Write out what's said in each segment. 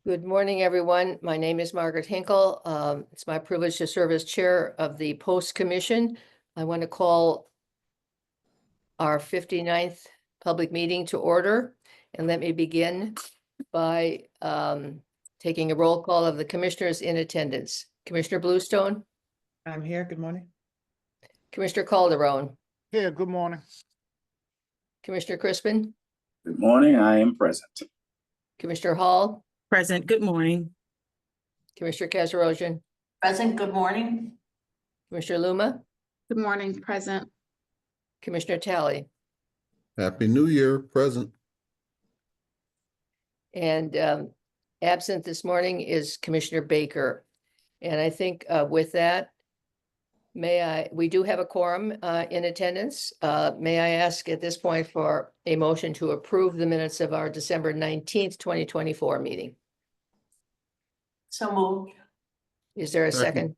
Good morning, everyone. My name is Margaret Hinkle. It's my privilege to serve as chair of the Post Commission. I want to call our 59th public meeting to order. And let me begin by taking a roll call of the commissioners in attendance. Commissioner Bluestone, I'm here. Good morning. Commissioner Calderon, Here, good morning. Commissioner Crispin, Good morning, I am present. Commissioner Hall, Present. Good morning. Commissioner Kasserosian, Present, good morning. Commissioner Luma, Good morning, present. Commissioner Talley. Happy New Year, present. And absent this morning is Commissioner Baker. And I think with that, we do have a quorum in attendance. May I ask at this point for a motion to approve the minutes of our December 19th, 2024 meeting? So moved. Is there a second?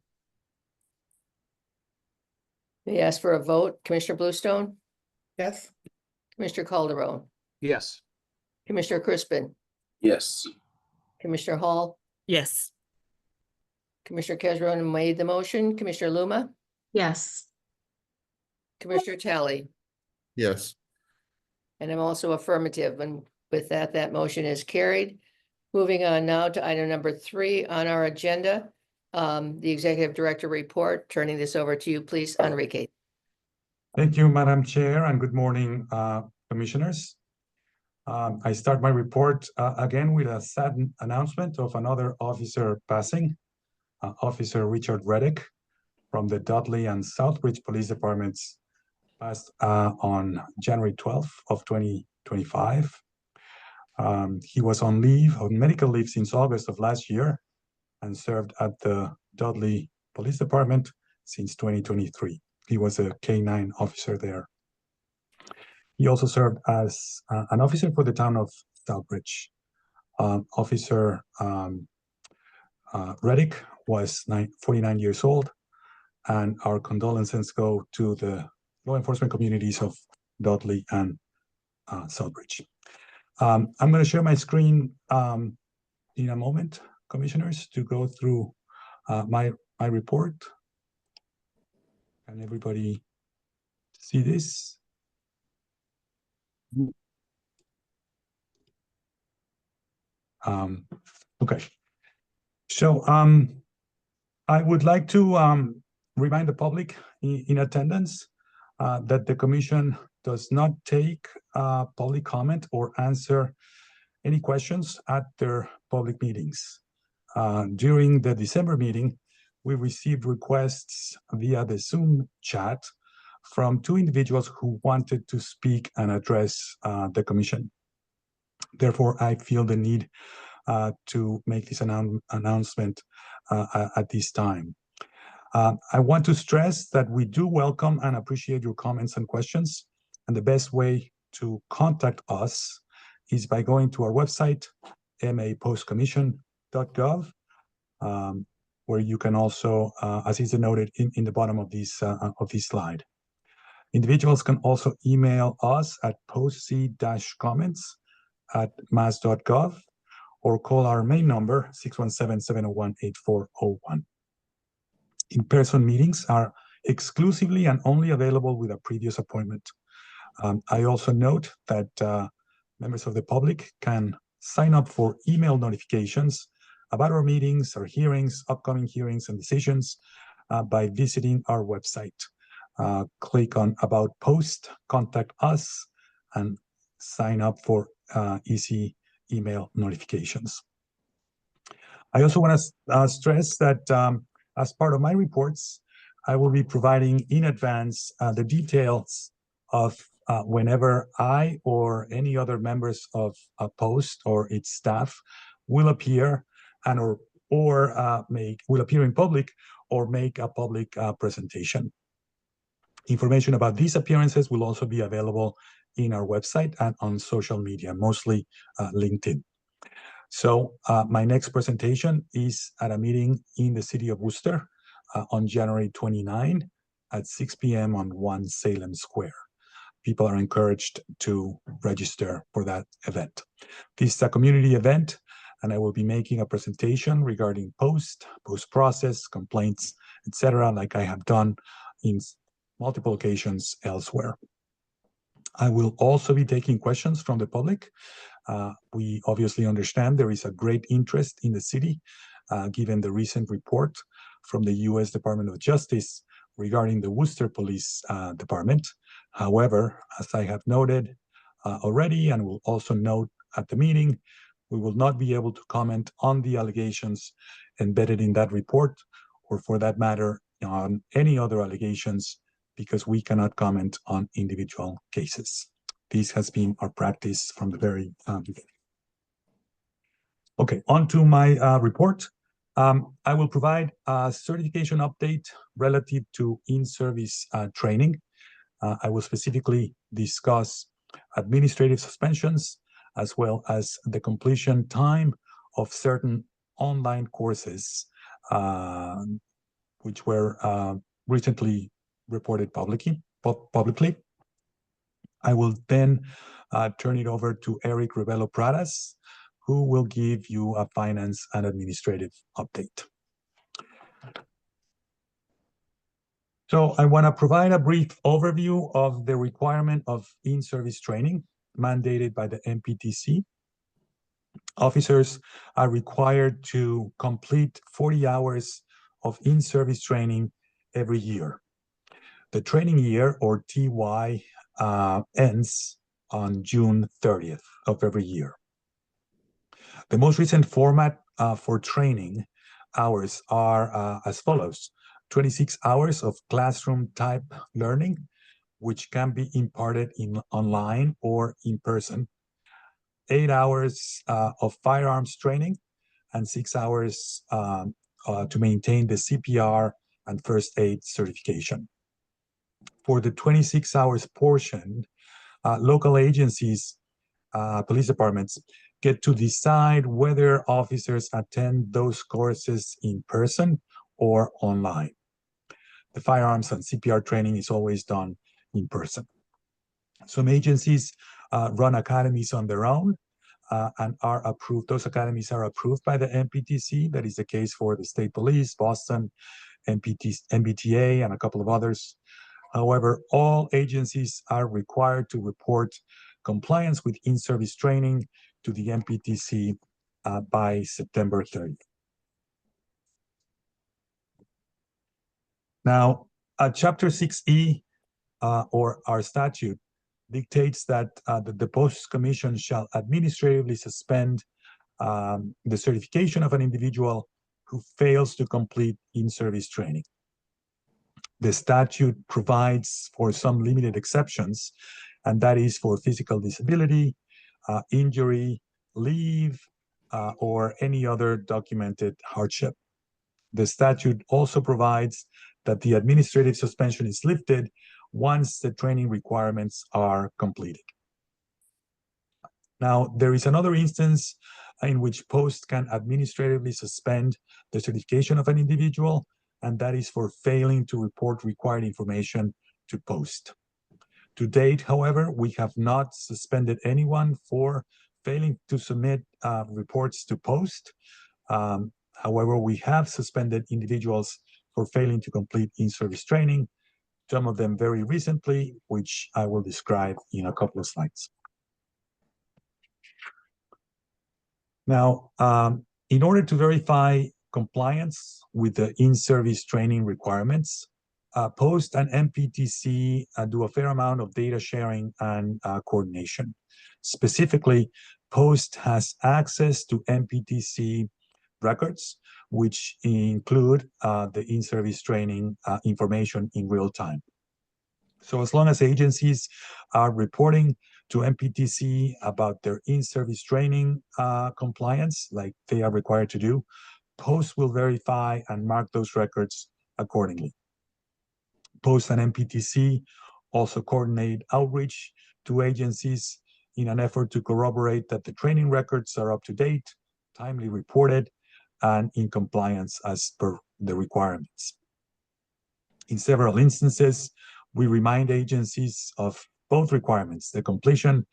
May I ask for a vote? Commissioner Bluestone, Yes. Commissioner Calderon, Yes. Commissioner Crispin, Yes, Commissioner Hall, Yes. Commissioner Kasserolian made the motion, Commissioner Luma, Yes. Commissioner Talley. Yes. And I'm also affirmative, and with that, that motion is carried. Moving on now to item number 3 on our agenda, the Executive Director report. Turning this over to you, please, Enrique. Thank you, Madam Chair, and good morning, Commissioners. I start my report again with a sad announcement of another officer passing, Officer Richard Reddick from the Dudley and Southbridge Police Departments, passed on January 12th of 2025. He was on medical leave since August of last year and served at the Dudley Police Department since 2023. He was a K-9 officer there. He also served as an officer for the town of Southbridge. Officer Reddick was 49 years old, and our condolences go to the law enforcement communities of Dudley and Southbridge. I'm going to share my screen in a moment, Commissioners, to go through my report. Can everybody see this? Okay. So I would like to remind the public in attendance that the Commission does not take public comment or answer any questions at their public meetings. During the December meeting, we received requests via the Zoom chat from 2 individuals who wanted to speak and address the Commission. Therefore, I feel the need to make this announcement at this time. I want to stress that we do welcome and appreciate your comments and questions, and the best way to contact us is by going to our website, mapostcommission.gov, where you can also, as is denoted in the bottom of this slide. Individuals can also email us at postc-comments@mass.gov or call our main number, 617-701-8401. In-person meetings are exclusively and only available with a previous appointment. I also note that members of the public can sign up for email notifications about our meetings, our hearings, upcoming hearings and decisions by visiting our website. Click on About Post, Contact Us, and sign up for easy email notifications. I also want to stress that as part of my reports, I will be providing in advance the details of whenever I or any other members of a Post or its staff will appear and will appear in public or make a public presentation. Information about these appearances will also be available in our website and on social media, mostly LinkedIn. So my next presentation is at a meeting in the city of Worcester on January 29 at 6 p.m. on 1 Salem Square. People are encouraged to register for that event. This is a community event and I will be making a presentation regarding post-process, complaints, etc., like I have done in multiple occasions elsewhere. I will also be taking questions from the public. We obviously understand there is a great interest in the city, given the recent report from the U.S. Department of Justice regarding the Worcester Police Department. However, as I have noted already and will also note at the meeting, we will not be able to comment on the allegations embedded in that report, or for that matter, on any other allegations, because we cannot comment on individual cases. This has been our practice from the very beginning. Okay, on to my report. I will provide a certification update relative to in-service training. I will specifically discuss administrative suspensions, as well as the completion time of certain online courses, which were recently reported publicly. I will then turn it over to Eric Rebello-Pradas, who will give you a finance and administrative update. So I want to provide a brief overview of the requirement of in-service training mandated by the MPTC. Officers are required to complete 40 hours of in-service training every year. The training year, or TY, ends on June 30th of every year. The most recent format for training hours are as follows: 26 hours of classroom-type learning, which can be imparted online or in person, 8 hours of firearms training, and 6 hours to maintain the CPR and first aid certification. For the 26 hours portion, local agencies, police departments, get to decide whether officers attend those courses in person or online. The firearms and CPR training is always done in person. Some agencies run academies on their own and are approved. Those academies are approved by the MPTC. That is the case for the State Police, Boston, MBTA, and a couple of others. However, all agencies are required to report compliance with in-service training to the MPTC by September 30th. Now, Chapter 6E, or our statute, dictates that the Post Commission shall administratively suspend the certification of an individual who fails to complete in-service training. The statute provides for some limited exceptions, and that is for physical disability, injury, leave, or any other documented hardship. The statute also provides that the administrative suspension is lifted once the training requirements are completed. Now, there is another instance in which Post can administratively suspend the certification of an individual, and that is for failing to report required information to Post. To date, however, we have not suspended anyone for failing to submit reports to Post. However, we have suspended individuals for failing to complete in-service training, some of them very recently, which I will describe in a couple of slides. Now, in order to verify compliance with the in-service training requirements, Post and MPTC do a fair amount of data sharing and coordination. Specifically, Post has access to MPTC records, which include the in-service training information in real time. So as long as agencies are reporting to MPTC about their in-service training compliance, like they are required to do, Post will verify and mark those records accordingly. Post and MPTC also coordinate outreach to agencies in an effort to corroborate that the training records are up to date, timely reported, and in compliance as per the requirements. In several instances, we remind agencies of both requirements, the completion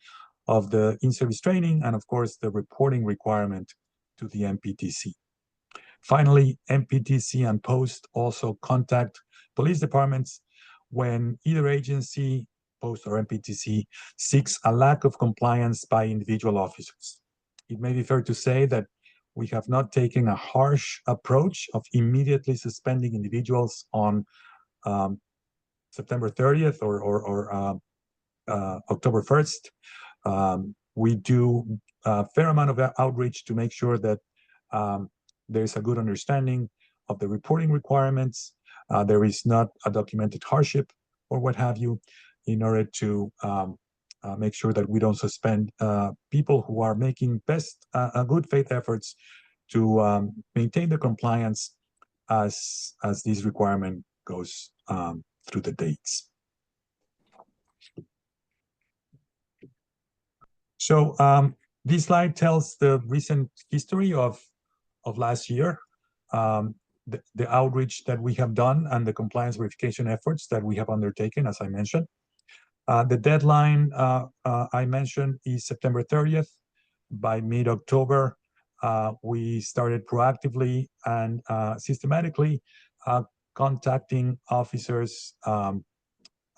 of the in-service training and, of course, the reporting requirement to the MPTC. Finally, MPTC and Post also contact police departments when either agency, Post or MPTC, seeks a lack of compliance by individual officers. It may be fair to say that we have not taken a harsh approach of immediately suspending individuals on September 30th or October 1st. We do a fair amount of outreach to make sure that there's a good understanding of the reporting requirements. There is not a documented hardship or what have you, in order to make sure that we don't suspend people who are making good faith efforts to maintain the compliance as this requirement goes through the dates. So this slide tells the recent history of last year, the outreach that we have done and the compliance verification efforts that we have undertaken, as I mentioned. The deadline I mentioned is September 30th. By mid-October, we started proactively and systematically contacting officers and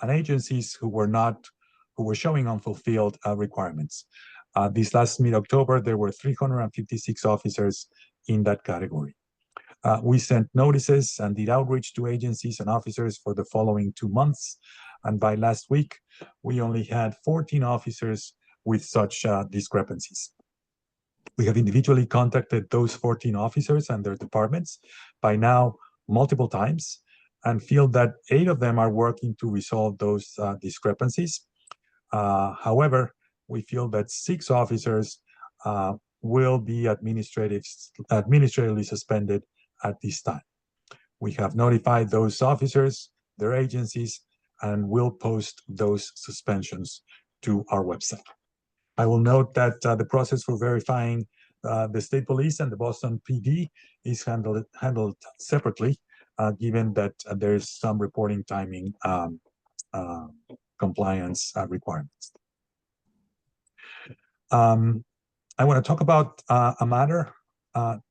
agencies who were showing unfulfilled requirements. This last mid-October, there were 356 officers in that category. We sent notices and did outreach to agencies and officers for the following 2 months. And by last week, we only had 14 officers with such discrepancies. We have individually contacted those 14 officers and their departments by now multiple times, and feel that 8 of them are working to resolve those discrepancies. However, we feel that 6 officers will be administratively suspended at this time. We have notified those officers, their agencies, and will post those suspensions to our website. I will note that the process for verifying the state police and the Boston PD is handled separately, given that there's some reporting timing compliance requirements. I want to talk about a matter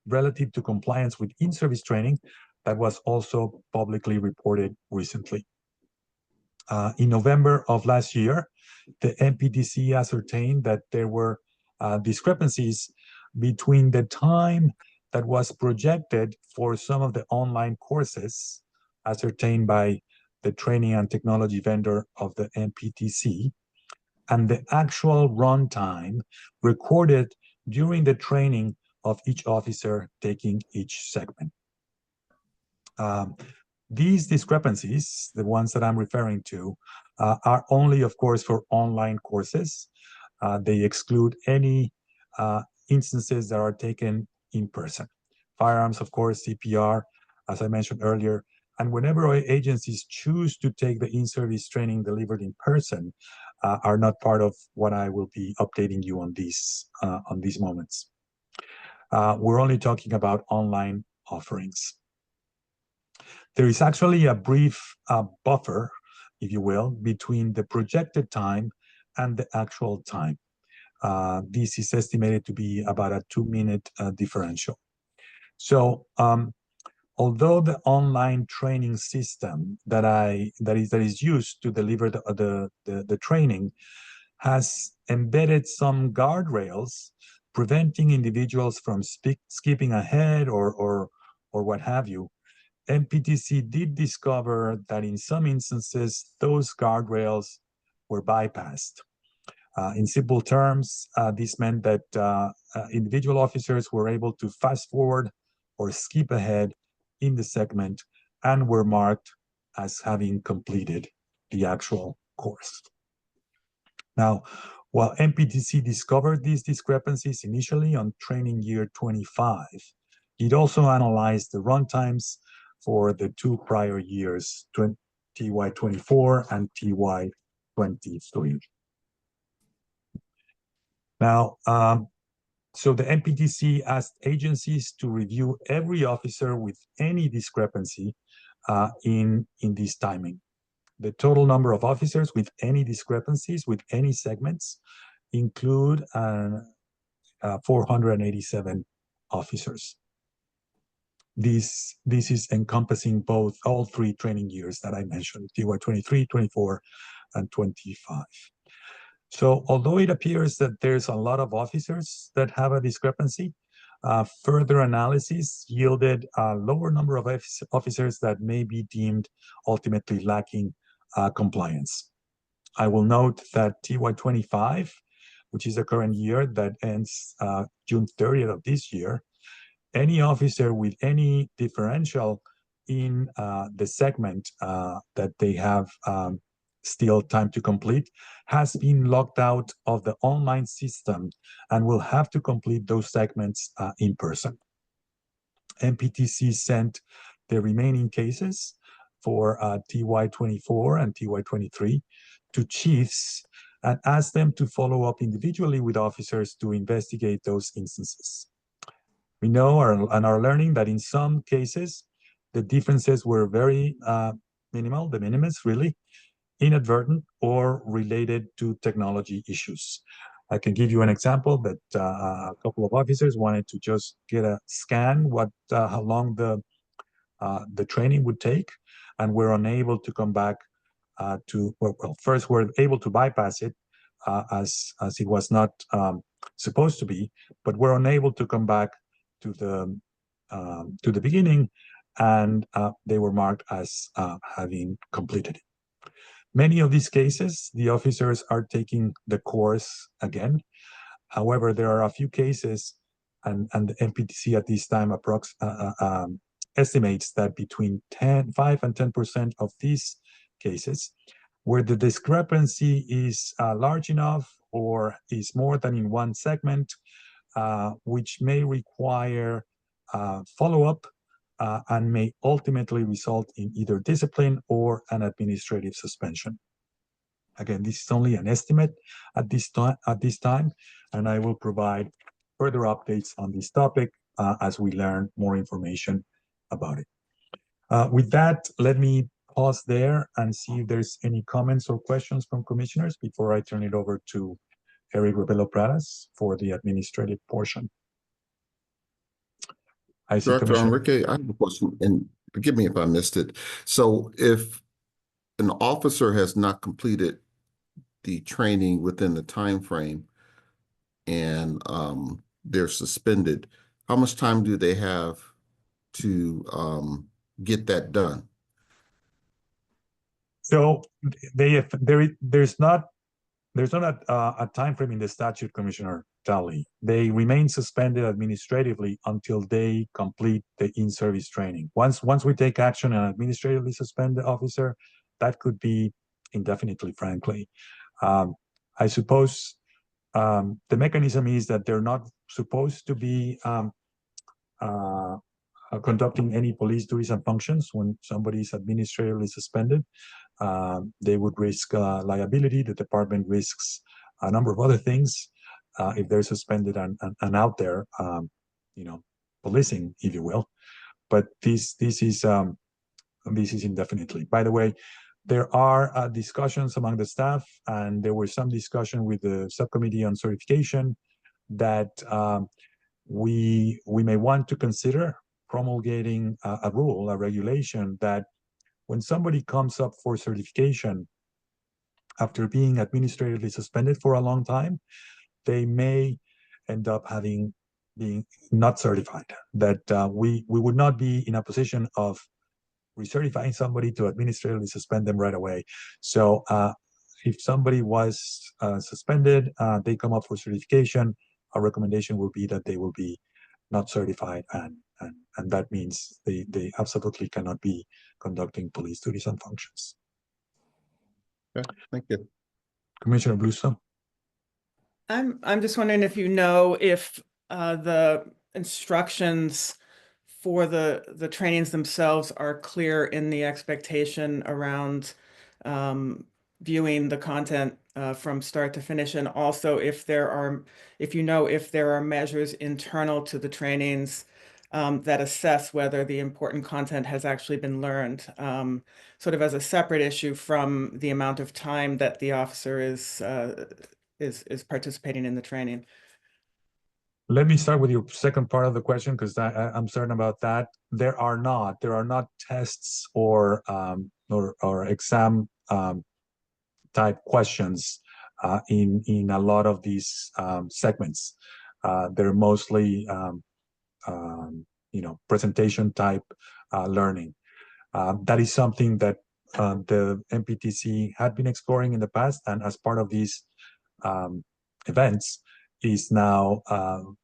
relative to compliance with in-service training that was also publicly reported recently. In November of last year, the MPTC ascertained that there were discrepancies between the time that was projected for some of the online courses ascertained by the training and technology vendor of the MPTC and the actual runtime recorded during the training of each officer taking each segment. These discrepancies, the ones that I'm referring to, are only, of course, for online courses. They exclude any instances that are taken in person. Firearms, of course, CPR, as I mentioned earlier, and whenever agencies choose to take the in-service training delivered in person, are not part of what I will be updating you on these moments. We're only talking about online offerings. There is actually a brief buffer, if you will, between the projected time and the actual time. This is estimated to be about a 2-minute differential. So although the online training system that is used to deliver the training has embedded some guardrails preventing individuals from skipping ahead or what have you, MPTC did discover that in some instances, those guardrails were bypassed. In simple terms, this meant that individual officers were able to fast forward or skip ahead in the segment and were marked as having completed the actual course. Now, while MPTC discovered these discrepancies initially on training year 25, it also analyzed the runtimes for the 2 prior years, TY24 and TY23. Now, so the MPTC asked agencies to review every officer with any discrepancy in this timing. The total number of officers with any discrepancies with any segments include 487 officers. This is encompassing all three training years that I mentioned, TY 23, 24, and 25. So although it appears that there's a lot of officers that have a discrepancy, further analysis yielded a lower number of officers that may be deemed ultimately lacking compliance. I will note that TY 25, which is the current year that ends June 30th of this year, any officer with any differential in the segment that they have still time to complete has been locked out of the online system and will have to complete those segments in person. MPTC sent the remaining cases for TY 24 and TY 23 to chiefs and asked them to follow up individually with officers to investigate those instances. We know and are learning that in some cases, the differences were very minimal, de minimis really, inadvertent or related to technology issues. I can give you an example that a couple of officers wanted to just get a scan how long the training would take, and were unable to come back first we're able to bypass it as it was not supposed to be, but we're unable to come back to the beginning, and they were marked as having completed it. Many of these cases, the officers are taking the course again. However, there are a few cases, and the MPTC at this time estimates that between 5 and 10% of these cases, where the discrepancy is large enough or is more than in one segment, which may require follow-up and may ultimately result in either discipline or an administrative suspension. Again, this is only an estimate at this time, and I will provide further updates on this topic as we learn more information about it. With that, let me pause there and see if there's any comments or questions from commissioners before I turn it over to Eric Rebello-Pradas for the administrative portion. I see Director Commissioner. Enrique, I have a question, and forgive me if I missed it. So if an officer has not completed the training within the time frame and they're suspended, how much time do they have to get that done? So there's not a time frame in the statute, Commissioner Talley. They remain suspended administratively until they complete the in-service training. Once we take action and administratively suspend the officer, that could be indefinitely, frankly. I suppose the mechanism is that they're not supposed to be conducting any police duties and functions when somebody is administratively suspended. They would risk liability. The department risks a number of other things if they're suspended and out there, policing, if you will. But this is indefinitely. By the way, there are discussions among the staff, and there was some discussion with the subcommittee on certification that we may want to consider promulgating a rule, a regulation that when somebody comes up for certification after being administratively suspended for a long time, they may end up being not certified. That we would not be in a position of recertifying somebody to administratively suspend them right away. So if somebody was suspended, they come up for certification, our recommendation will be that they will be not certified, and that means they absolutely cannot be conducting police duties and functions. Okay, thank you. Commissioner Bluso. I'm just wondering if you know if the instructions for the trainings themselves are clear in the expectation around viewing the content from start to finish, and also if there are measures internal to the trainings that assess whether the important content has actually been learned, sort of as a separate issue from the amount of time that the officer is participating in the training. let me start with your second part of the question, because I'm certain about that. There are not tests or exam type questions in a lot of these segments. They're mostly presentation type learning. That is something that the MPTC had been exploring in the past, and as part of these events, is now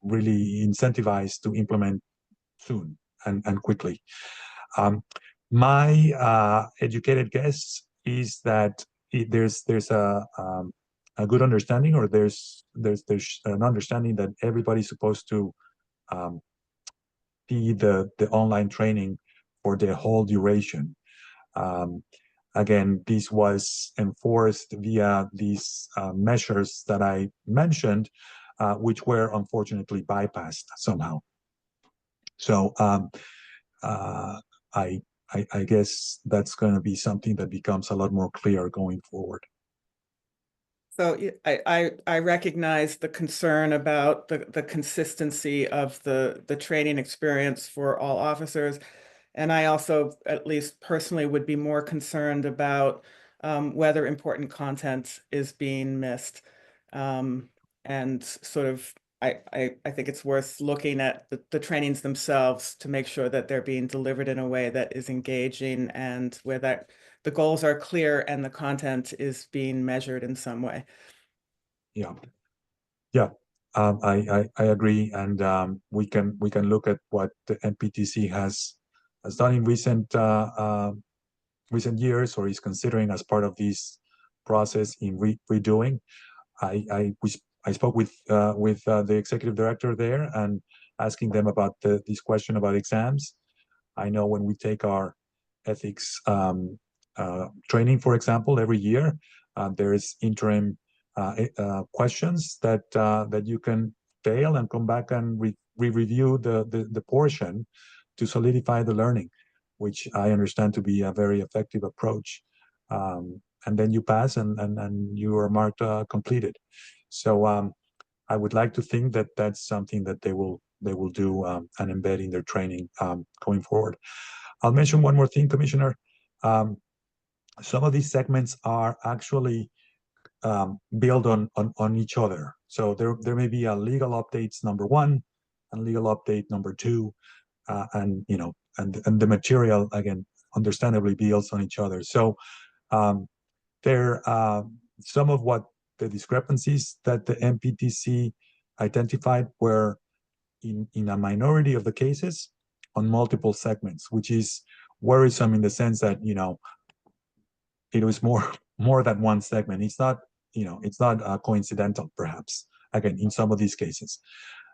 really incentivized to implement soon and quickly. My educated guess is that there's a good understanding, or there's an understanding that everybody's supposed to be the online training for the whole duration. Again, this was enforced via these measures that I mentioned, which were unfortunately bypassed somehow. So I guess that's going to be something that becomes a lot more clear going forward. So I recognize the concern about the consistency of the training experience for all officers. And I also, at least personally, would be more concerned about whether important content is being missed. And sort of, I think it's worth looking at the trainings themselves to make sure that they're being delivered in a way that is engaging, and where that the goals are clear and the content is being measured in some way. Yeah, I agree, and we can look at what the MPTC has done in recent years, or is considering as part of this process in redoing. I spoke with the executive director there and asking them about this question about exams. I know when we take our ethics training, for example, every year, there is interim questions that you can fail and come back and review the portion to solidify the learning, which I understand to be a very effective approach. And then you pass, and you are marked completed. So I would like to think that that's something that they will do and embed in their training going forward. I'll mention one more thing, Commissioner. Some of these segments are actually build on each other. So there may be a legal updates number 1 and legal update number 2, and the material, again, understandably builds on each other. So there some of what the discrepancies that the MPTC identified were in a minority of the cases on multiple segments, which is worrisome in the sense that it was more than one segment. It's not coincidental, perhaps, again, in some of these cases.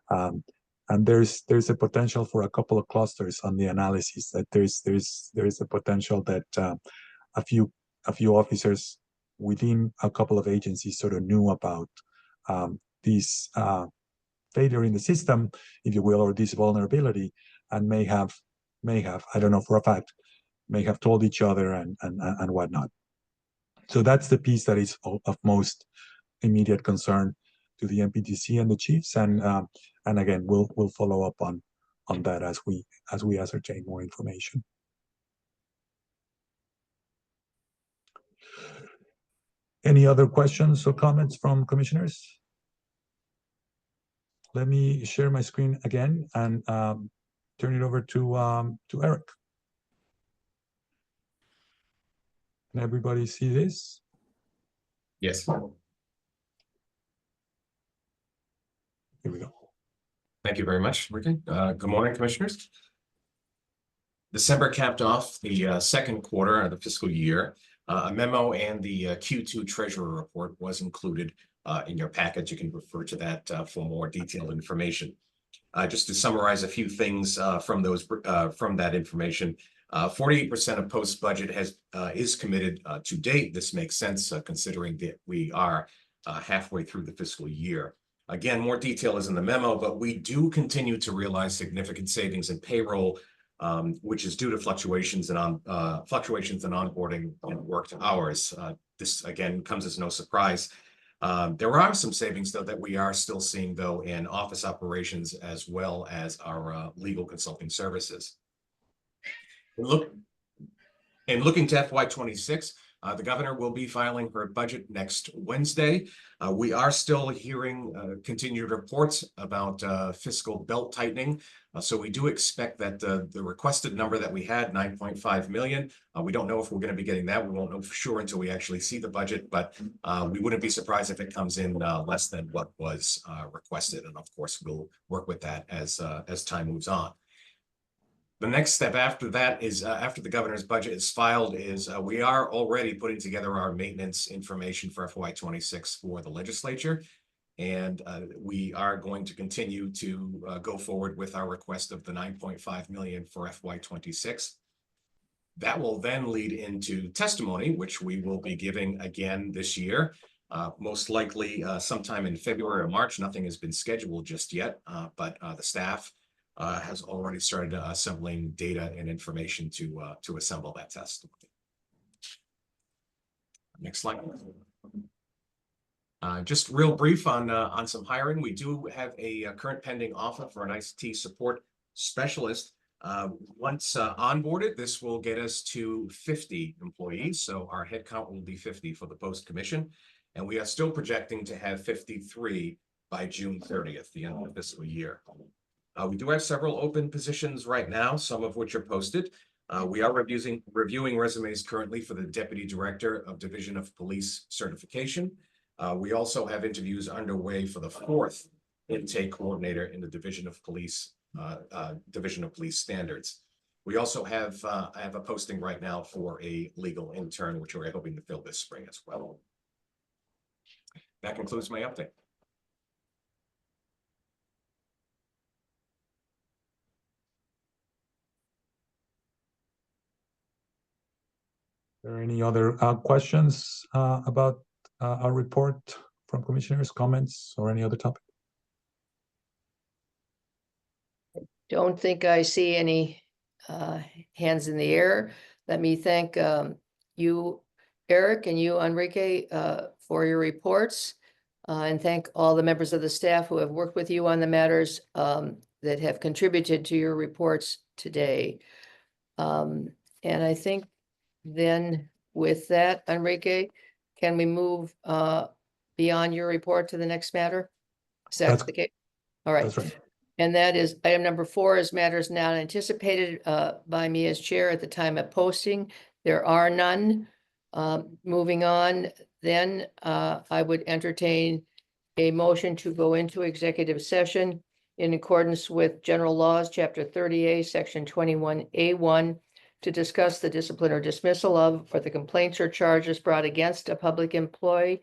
And there's a potential for a couple of clusters on the analysis, that there's a potential that a few officers within a couple of agencies sort of knew about this failure in the system, if you will, or this vulnerability, and may have, I don't know for a fact, may have told each other and whatnot. So that's the piece that is of most immediate concern to the MPTC and the chiefs, and again, we'll follow up on that as we ascertain more information. Any other questions or comments from commissioners? Let me share my screen again and turn it over to Eric. Can everybody see this? Yes. Here we go. Thank you very much, Enrique. Good morning, commissioners. December capped off the second quarter of the fiscal year. A memo and the Q2 Treasurer report was included in your package. You can refer to that for more detailed information. Just to summarize a few things from that information, 48% of Post's budget is committed to date. This makes sense considering that we are halfway through the fiscal year. Again, more detail is in the memo, but we do continue to realize significant savings in payroll, which is due to fluctuations in onboarding and worked hours. This again comes as no surprise. There are some savings, though, that we are still seeing, though, in office operations as well as our legal consulting services. Looking to FY26, the governor will be filing her budget next Wednesday. We are still hearing continued reports about fiscal belt tightening. So we do expect that the requested number that we had, 9.5 million, we don't know if we're going to be getting that. We won't know for sure until we actually see the budget, but we wouldn't be surprised if it comes in less than what was requested. And of course, we'll work with that as time moves on. The next step after that is after the governor's budget is filed is we are already putting together our maintenance information for FY26 for the legislature. And we are going to continue to go forward with our request of the 9.5 million for FY26. That will then lead into testimony, which we will be giving again this year. Most likely sometime in February or March. Nothing has been scheduled just yet, but the staff has already started assembling data and information to assemble that testimony. Next slide. Just real brief on some hiring. We do have a current pending offer for an ICT support specialist. Once onboarded, this will get us to 50 employees. So our headcount will be 50 for the post commission. And we are still projecting to have 53 by June 30th, the end of the fiscal year. We do have several open positions right now, some of which are posted. We are reviewing resumes currently for the Deputy Director of Division of Police Certification. We also have interviews underway for the 4th intake coordinator in the Division of Police Standards. We also have a posting right now for a legal intern, which we're hoping to fill this spring as well. That concludes my update. Are there any other questions about our report from commissioners, comments, or any other topic? Don't think I see any hands in the air. Let me thank you, Eric, and you, Enrique, for your reports. And thank all the members of the staff who have worked with you on the matters that have contributed to your reports today. And I think then with that, Enrique, can we move beyond your report to the next matter? Is that the case? All right. That's right. And that is item number 4 is matters not anticipated by me as chair at the time of posting. There are none. Moving on, then I would entertain a motion to go into executive session in accordance with General Laws, Chapter 30A, Section 21A1, to discuss the discipline or dismissal of, or the complaints or charges brought against a public employee,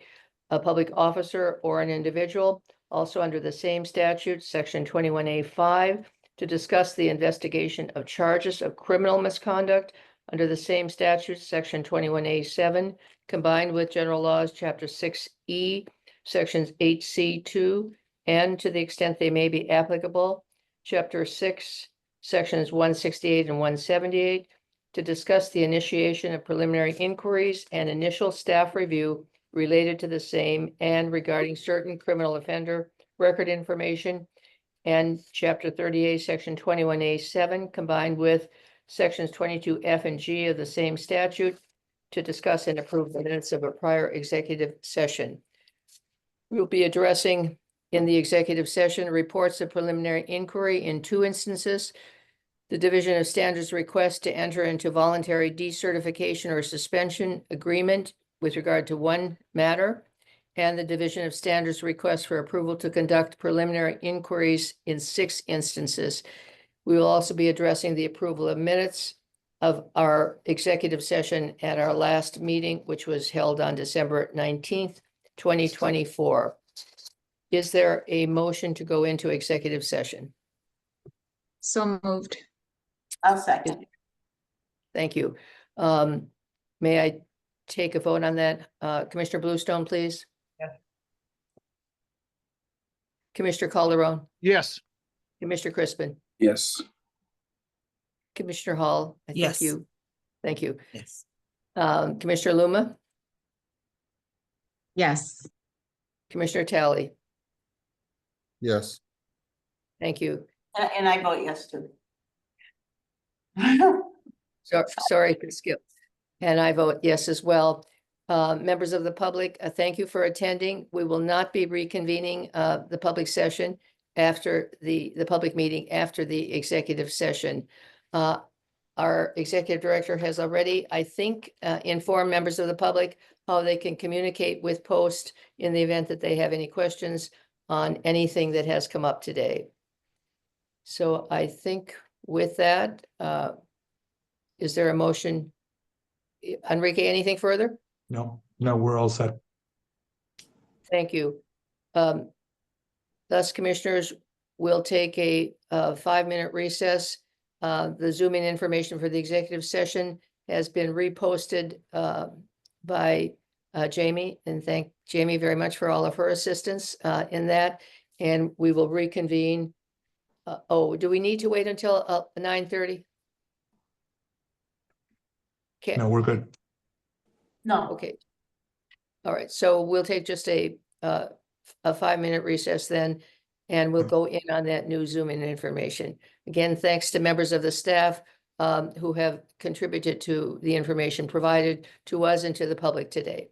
a public officer, or an individual. Also under the same statute, Section 21A5, to discuss the investigation of charges of criminal misconduct under the same statute, Section 21A7, combined with General Laws, Chapter 6E, Sections 8C2, and to the extent they may be applicable, Chapter 6, Sections 168 and 178, to discuss the initiation of preliminary inquiries and initial staff review related to the same and regarding certain criminal offender record information, and Chapter 38, Section 21A7, combined with Sections 22F and G of the same statute, to discuss and approve the minutes of a prior executive session. We'll be addressing in the executive session reports of preliminary inquiry in 2 instances. The Division of Standards request to enter into voluntary decertification or suspension agreement with regard to 1 matter, and the Division of Standards request for approval to conduct preliminary inquiries in 6 instances. We will also be addressing the approval of minutes of our executive session at our last meeting, which was held on December 19th, 2024. Is there a motion to go into executive session? So moved. I'll second. Thank you. May I take a vote on that? Commissioner Bluestone, please. Yes. Commissioner Calderon, Yes. Commissioner Crispin, Yes. Commissioner Hall. I think Yes. you. Thank you. Yes. Commissioner Luma, Yes. Commissioner Talley, Yes. thank you. And I vote yes too. Sorry to skip. And I vote yes as well. Members of the public, thank you for attending. We will not be reconvening the public session after the public meeting after the executive session. Our executive director has already, I think, informed members of the public how they can communicate with Post in the event that they have any questions on anything that has come up today. So I think with that, is there a motion? Enrique, anything further? No, we're all set. Thank you. Thus, commissioners, will take a 5-minute recess. The Zoom in information for the executive session has been reposted by Jamie, and thank Jamie very much for all of her assistance in that. And we will reconvene. Oh, do we need to wait until 9:30? Okay. No, we're good. No, Okay. All right, so we'll take just a 5-minute recess then, and we'll go in on that new Zoom in information. Again, thanks to members of the staff who have contributed to the information provided to us and to the public today.